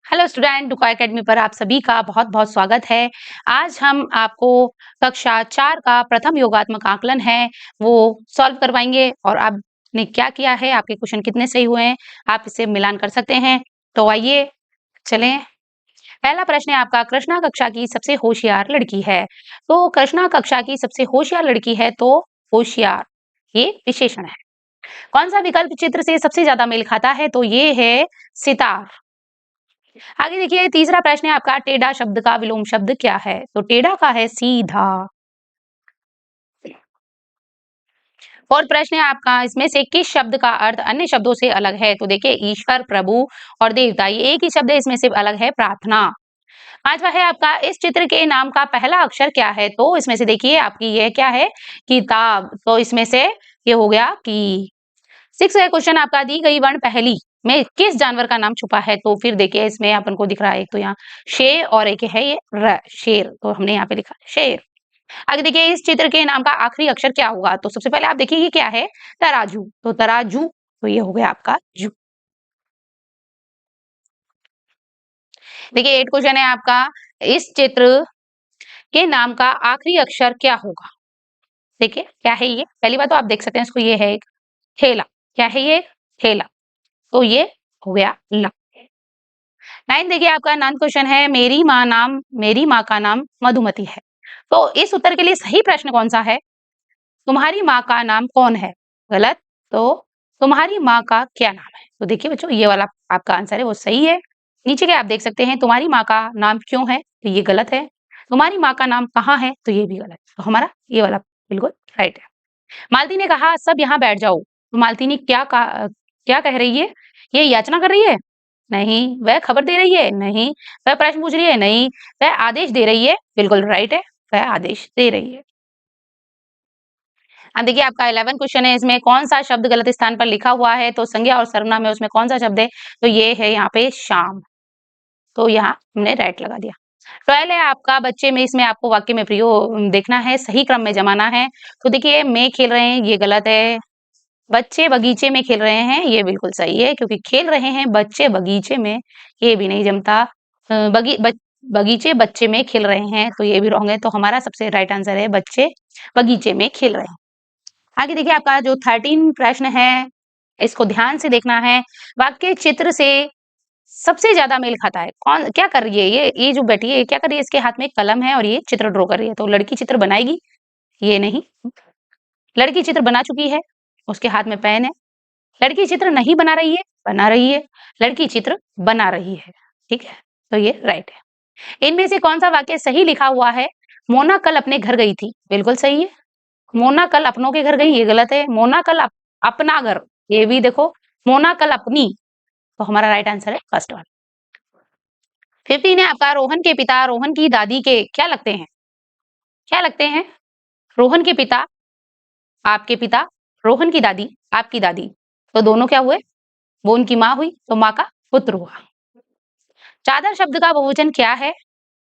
Hello student, Duca academy पर आप सभी का बहुत-बहुत स्वागत है। आज हम आपको कक्षा 4 का प्रथम योगात्मक आकलन है, वो सॉल्व करवाएँगे और आपने क्या किया है, आपके क्वेश्चन कितने सही हुए हैं, आप इसे मिलान कर सकते हैं। तो आइए, चलें। पहला प्रश्न है आपका, कृष्णा कक्षा की सबसे होशियार लड़की है। तो कृष्णा कक्षा की सबसे होशियार लड़की है, तो होशियार, ये विशेषण है। कौन-सा विकल्प चित्र से सबसे ज़्यादा मेल खाता है? तो ये है सितार। आगे देखिए तीसरा प्रश्न है आपका, टेढ़ा शब्द का विलोम शब्द क्या है? तो टेढ़ा का है सीधा। और प्रश्न है आपका, इसमें से किस शब्द का अर्थ अन्य शब्दों से अलग है? तो देखिए ईश्वर, प्रभु और देवता, ये एक ही शब्द है, इसमें से अलग है प्रार्थना। पांचवा है आपका, इस चित्र के नाम का पहला अक्षर क्या है? तो इसमें से देखिए आपकी ये क्या है, किताब, तो इसमें से ये हो गया की। 6 है क्वेश्चन आपका, दी गई वर्ण पहली में किस जानवर का नाम छुपा है? तो फिर देखिए इसमें अपन को दिख रहा है, एक तो यहाँ शेर और एक है ये शेर, तो हमने यहाँ पे लिखा शेर। आगे देखिए इस चित्र के नाम का आखिरी अक्षर क्या होगा? तो सबसे पहले आप देखिए ये क्या है, तराजू, तो तराजू, तो ये हो गया आपका जू। देखिए 8 क्वेश्चन है आपका, इस चित्र के नाम का आखिरी अक्षर क्या होगा? देखिए क्या है ये, पहली बात तो आप देख सकते हैं इसको, ये है एक ठेला, क्या है ये, ठेला, तो ये हो गया ला। 9 देखिए आपका 9 क्वेश्चन है, मेरी माँ का नाम मधुमती है। तो इस उत्तर के लिए सही प्रश्न कौन सा है? तुम्हारी माँ का नाम कौन है? गलत। तो तुम्हारी माँ का क्या नाम है? तो देखिए बच्चों ये वाला आपका आंसर है वो सही है। नीचे के आप देख सकते हैं, तुम्हारी माँ का नाम क्यों है? तो ये गलत है। तुम्हारी माँ का नाम कहाँ है? तो ये भी गलत। तो हमारा ये वाला बिल्कुल राइट है। मालती ने कहा सब यहाँ बैठ जाओ। तो मालती ने क्या कह रही है? ये याचना कर रही है? नहीं। वह खबर दे रही है? नहीं। वह प्रश्न पूछ रही है? नहीं। वह आदेश दे रही है? बिल्कुल राइट है, वह आदेश दे रही है। अब देखिए आपका 11 क्वेश्चन है, इसमें कौन-सा शब्द गलत स्थान पर लिखा हुआ है? तो संज्ञा और सर्वनाम में उसमें कौन-सा शब्द है? तो ये है यहाँ पे शाम, तो यहाँ हमने राइट लगा दिया। 12 है आपका, बच्चे में, इसमें आपको वाक्य में प्रयोग देखना है, सही क्रम में जमाना है। तो देखिए में खेल रहे हैं, ये गलत है। बच्चे बगीचे में खेल रहे हैं, ये बिल्कुल सही है, क्योंकि खेल रहे हैं बच्चे बगीचे में, ये भी नहीं जमता। बगीचे बच्चे में खेल रहे हैं, तो ये भी रॉन्ग है। तो हमारा सबसे राइट आंसर है बच्चे बगीचे में खेल रहे हैं। आगे देखिए आपका जो 13 प्रश्न है, इसको ध्यान से देखना है। वाक्य चित्र से सबसे ज्यादा मेल खाता है, कौन क्या कर रही है? ये जो बैठी है, ये क्या कर रही है? इसके हाथ में एक कलम है और ये चित्र ड्रॉ कर रही है। तो लड़की चित्र बनाएगी? ये नहीं। लड़की चित्र बना चुकी है, उसके हाथ में पेन है। लड़की चित्र नहीं बना रही है? बना रही है। लड़की चित्र बना रही है, ठीक है, तो ये राइट है। इनमें से कौन सा वाक्य सही लिखा हुआ है? मोना कल अपने घर गई थी, बिल्कुल सही है। मोना कल अपनों के घर गई, ये गलत है। मोना कल अपना घर, ये भी देखो। मोना कल अपनी, तो हमारा राइट आंसर है फर्स्ट वन। 15 है आपका, रोहन के पिता रोहन की दादी के क्या लगते हैं? क्या लगते हैं? रोहन के पिता आपके पिता, रोहन की दादी आपकी दादी, तो दोनों क्या हुए? वो उनकी माँ हुई, तो माँ का पुत्र हुआ। चादर शब्द का बहुवचन क्या है?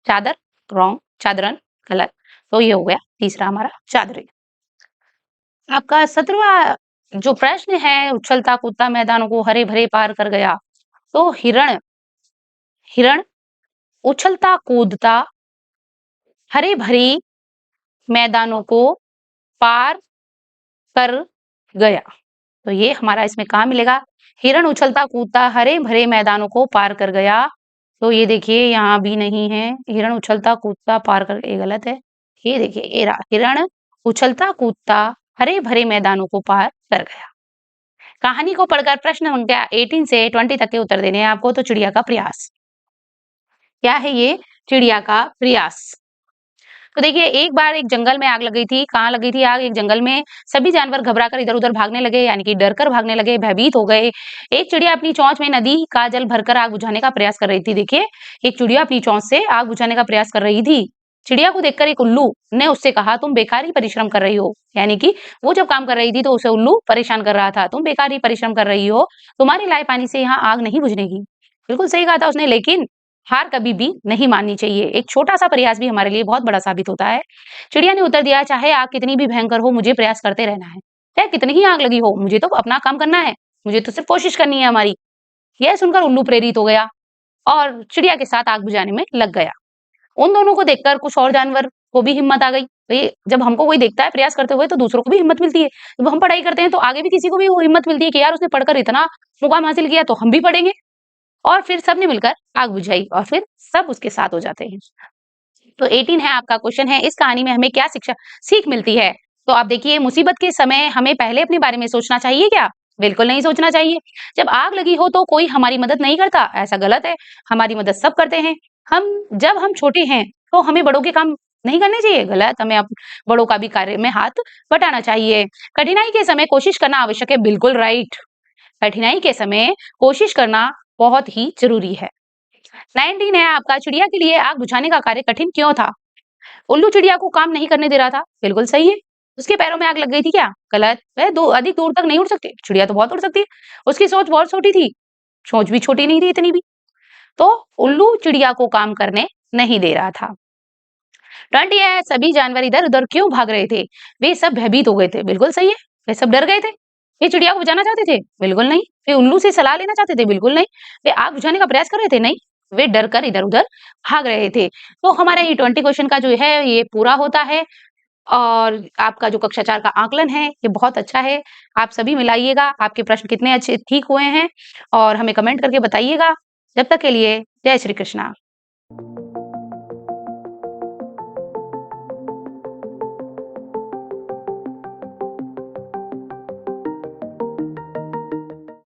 चादर, रॉन्ग। चादरन, गलत। तो ये हो गया तीसरा हमारा चादरी। आपका 17वां जो प्रश्न है, उछलता कूदता मैदानों को हरे भरे पार कर गया। तो हिरण, हिरण उछलता कूदता हरे भरे मैदानों को पार कर गया। तो ये हमारा इसमें कहाँ मिलेगा? हिरण उछलता कूदता हरे भरे मैदानों को पार कर गया। तो ये देखिए यहाँ भी नहीं है। हिरण उछलता कूदता पार कर, ये गलत है। ये देखिए ये रहा, हिरण उछलता कूदता हरे भरे मैदानों को पार कर गया। कहानी को पढ़कर प्रश्न संख्या 18 से 20 तक के उत्तर देने हैं आपको। तो चिड़िया का प्रयास, क्या है ये? चिड़िया का प्रयास। तो देखिए एक बार एक जंगल में आग लग गई थी। कहाँ लगी थी आग? एक जंगल में। सभी जानवर घबराकर इधर-उधर भागने लगे, यानी कि डरकर भागने लगे, भयभीत हो गए। एक चिड़िया अपनी चोंच में नदी का जल भरकर आग बुझाने का प्रयास कर रही थी। देखिए एक चिड़िया अपनी चोंच से आग बुझाने का प्रयास कर रही थी। चिड़िया को देखकर एक उल्लू ने उससे कहा, तुम बेकार ही परिश्रम कर रही हो। यानी कि वो जब काम कर रही थी तो उसे उल्लू परेशान कर रहा था, तुम बेकार ही परिश्रम कर रही हो, तुम्हारे लाए पानी से यहाँ आग नहीं बुझनेगी। बिल्कुल सही कहा था उसने, लेकिन हार कभी भी नहीं माननी चाहिए। एक छोटा-सा प्रयास भी हमारे लिए बहुत बड़ा साबित होता है। चिड़िया ने उत्तर दिया, चाहे आग कितनी भी भयंकर हो, मुझे प्रयास करते रहना है। चाहे कितनी ही आग लगी हो, मुझे तो अपना काम करना है। मुझे तो सिर्फ कोशिश करनी है हमारी। यह सुनकर उल्लू प्रेरित हो गया और चिड़िया के साथ आग बुझाने में लग गया। उन दोनों को देखकर कुछ और जानवर को भी हिम्मत आ गई। भई जब हमको कोई देखता है प्रयास करते हुए तो दूसरों को भी हिम्मत मिलती है। जब हम पढ़ाई करते हैं तो आगे भी किसी को भी वो हिम्मत मिलती है कि यार उसने पढ़कर इतना मुकाम हासिल किया तो हम भी पढ़ेंगे। और फिर सबने मिलकर आग बुझाई और फिर सब उसके साथ हो जाते हैं। तो 18 है आपका क्वेश्चन है, इस कहानी में हमें क्या सीख मिलती है? तो आप देखिए, मुसीबत के समय हमें पहले अपने बारे में सोचना चाहिए क्या? बिल्कुल नहीं सोचना चाहिए। जब आग लगी हो तो कोई हमारी मदद नहीं करता, ऐसा गलत है। हमारी मदद सब करते हैं। जब हम छोटे हैं तो हमें बड़ों के काम नहीं करने चाहिए, गलत। हमें बड़ों का भी कार्य में हाथ बटाना चाहिए। कठिनाई के समय कोशिश करना आवश्यक है, बिल्कुल राइट। कठिनाई के समय कोशिश करना बहुत ही जरूरी है। 19 है आपका, चिड़िया के लिए आग बुझाने का कार्य कठिन क्यों था? उल्लू चिड़िया को काम नहीं करने दे रहा था, बिल्कुल सही है। उसके पैरों में आग लग गई थी क्या? गलत। वह अधिक दूर तक नहीं उड़ सकती, चिड़िया तो बहुत उड़ सकती है। उसकी सोच बहुत छोटी थी, सोच भी छोटी नहीं थी इतनी भी। तो उल्लू चिड़िया को काम करने नहीं दे रहा था। 20 है, सभी जानवर इधर-उधर क्यों भाग रहे थे? वे सब भयभीत हो गए थे, बिल्कुल सही है। वे सब डर गए थे। वे चिड़िया को बचाना चाहते थे? बिल्कुल नहीं। वे उल्लू से सलाह लेना चाहते थे? बिल्कुल नहीं। वे आग बुझाने का प्रयास कर रहे थे? नहीं। वे डर कर इधर-उधर भाग रहे थे। तो हमारा ये 20 क्वेश्चन का जो है ये पूरा होता है। और आपका जो कक्षा 4 का आकलन है ये बहुत अच्छा है। आप सभी मिलाइएगा, आपके प्रश्न कितने अच्छे ठीक हुए हैं और हमें कमेंट करके बताइएगा। जब तक के लिए जय श्री कृष्णा।